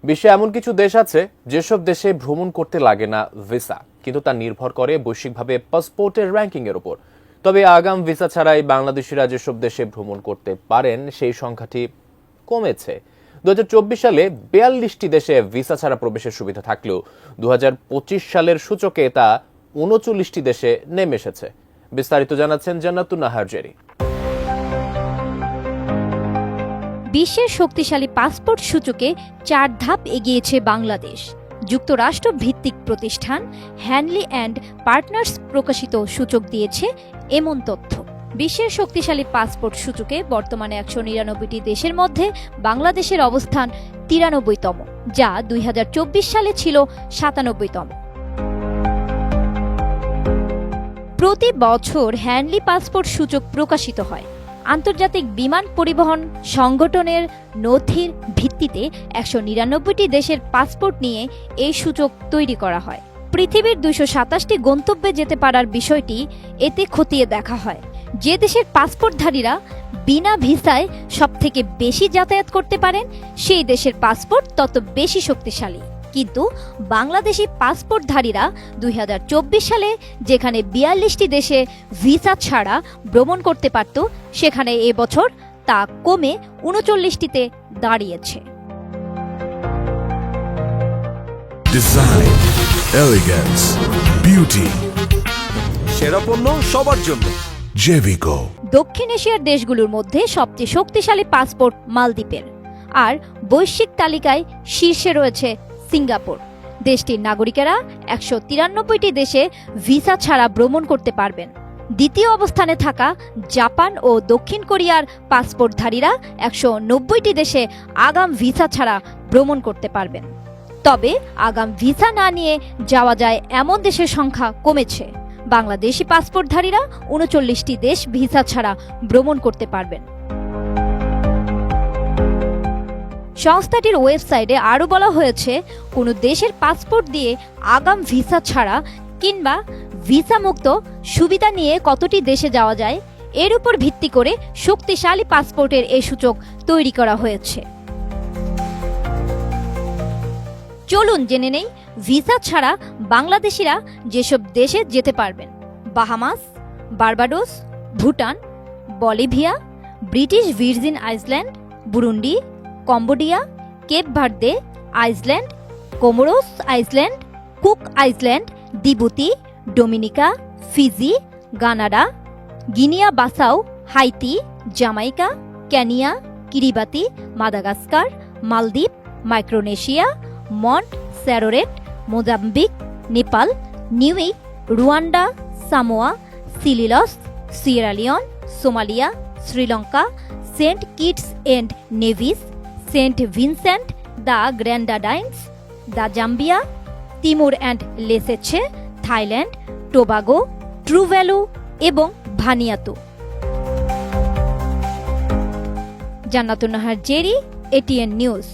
বিশ্বে এমন কিছু দেশ আছে যেসব দেশে ভ্রমণ করতে লাগে না ভিসা, কিন্তু তা নির্ভর করে বৈশ্বিকভাবে পাসপোর্টের র্যাঙ্কিং এর উপর। তবে আগাম ভিসা ছাড়াই বাংলাদেশিরা যেসব দেশে ভ্রমণ করতে পারেন সেই সংখ্যাটি কমেছে। 2024 সালে 42টি দেশে ভিসা ছাড়া প্রবেশের সুবিধা থাকলেও 2025 সালের সূচকে তা 39টি দেশে নেমে এসেছে। বিস্তারিত জানাচ্ছেন জান্নাতুন নাহার জেরি। বিশ্বের শক্তিশালী পাসপোর্ট সূচকে 4 ধাপ এগিয়েছে বাংলাদেশ। যুক্তরাষ্ট্র ভিত্তিক প্রতিষ্ঠান হ্যানলি অ্যান্ড পার্টনার্স প্রকাশিত সূচক দিয়েছে এমন তথ্য। বিশ্বের শক্তিশালী পাসপোর্ট সূচকে বর্তমানে 199টি দেশের মধ্যে বাংলাদেশের অবস্থান 93তম, যা 2024 সালে ছিল 97তম। প্রতি বছর হ্যানলি পাসপোর্ট সূচক প্রকাশিত হয়। আন্তর্জাতিক বিমান পরিবহন সংগঠনের নথির ভিত্তিতে 199টি দেশের পাসপোর্ট নিয়ে এই সূচক তৈরি করা হয়। পৃথিবীর 227টি গন্তব্যে যেতে পারার বিষয়টি এতে খতিয়ে দেখা হয়। যে দেশের পাসপোর্টধারীরা বিনা ভিসায় সবথেকে বেশি যাতায়াত করতে পারেন, সেই দেশের পাসপোর্ট তত বেশি শক্তিশালী। কিন্তু বাংলাদেশি পাসপোর্টধারীরা 2024 সালে যেখানে 42টি দেশে ভিসা ছাড়া ভ্রমণ করতে পারত, সেখানে এবছর তা কমে 39টিতে দাঁড়িয়েছে। ডিজাইন, এলিগেন্স, বিউটি, সেরা পণ্য সবার জন্য জেভিকো। দক্ষিণ এশিয়ার দেশগুলোর মধ্যে সবচেয়ে শক্তিশালী পাসপোর্ট মালদ্বীপের, আর বৈশ্বিক তালিকায় শীর্ষে রয়েছে সিঙ্গাপুর। দেশটির নাগরিকেরা 193টি দেশে ভিসা ছাড়া ভ্রমণ করতে পারবেন। দ্বিতীয় অবস্থানে থাকা জাপান ও দক্ষিণ কোরিয়ার পাসপোর্টধারীরা 190টি দেশে আগাম ভিসা ছাড়া ভ্রমণ করতে পারবেন। তবে আগাম ভিসা না নিয়ে যাওয়া যায় এমন দেশের সংখ্যা কমেছে। বাংলাদেশি পাসপোর্টধারীরা 39টি দেশ ভিসা ছাড়া ভ্রমণ করতে পারবেন। সংস্থাটির ওয়েবসাইটে আরও বলা হয়েছে, কোনো দেশের পাসপোর্ট দিয়ে আগাম ভিসা ছাড়া কিংবা ভিসা মুক্ত সুবিধা নিয়ে কতটি দেশে যাওয়া যায়, এর উপর ভিত্তি করে শক্তিশালী পাসপোর্টের এই সূচক তৈরি করা হয়েছে। চলুন জেনে নেই ভিসা ছাড়া বাংলাদেশিরা যেসব দেশে যেতে পারবেন। Bahamas, Barbados, Bhutan, Bolivia, British Virgin Island, Burundi, Cambodia, Cape Verde Island, Comoros Island, Cook Island, Djibouti, Dominica, Fiji, Grenada, Guinea Bissau, Haiti, Jamaica, Kenya, Kiribati, Madagascar, Maldives, Micronesia, Montserrat, Mozambique, Nepal, Niue, Rwanda, Samoa, Seychelles, Sierra Leone, Somalia, Sri Lanka, Saint Kitts and Nevis, Saint Vincent the Grenadines, the Gambia, Timor and Leste, Thailand, Tobago, Tuvalu এবং Vanuatu. Jannatun Nahar Jerry, ATN news.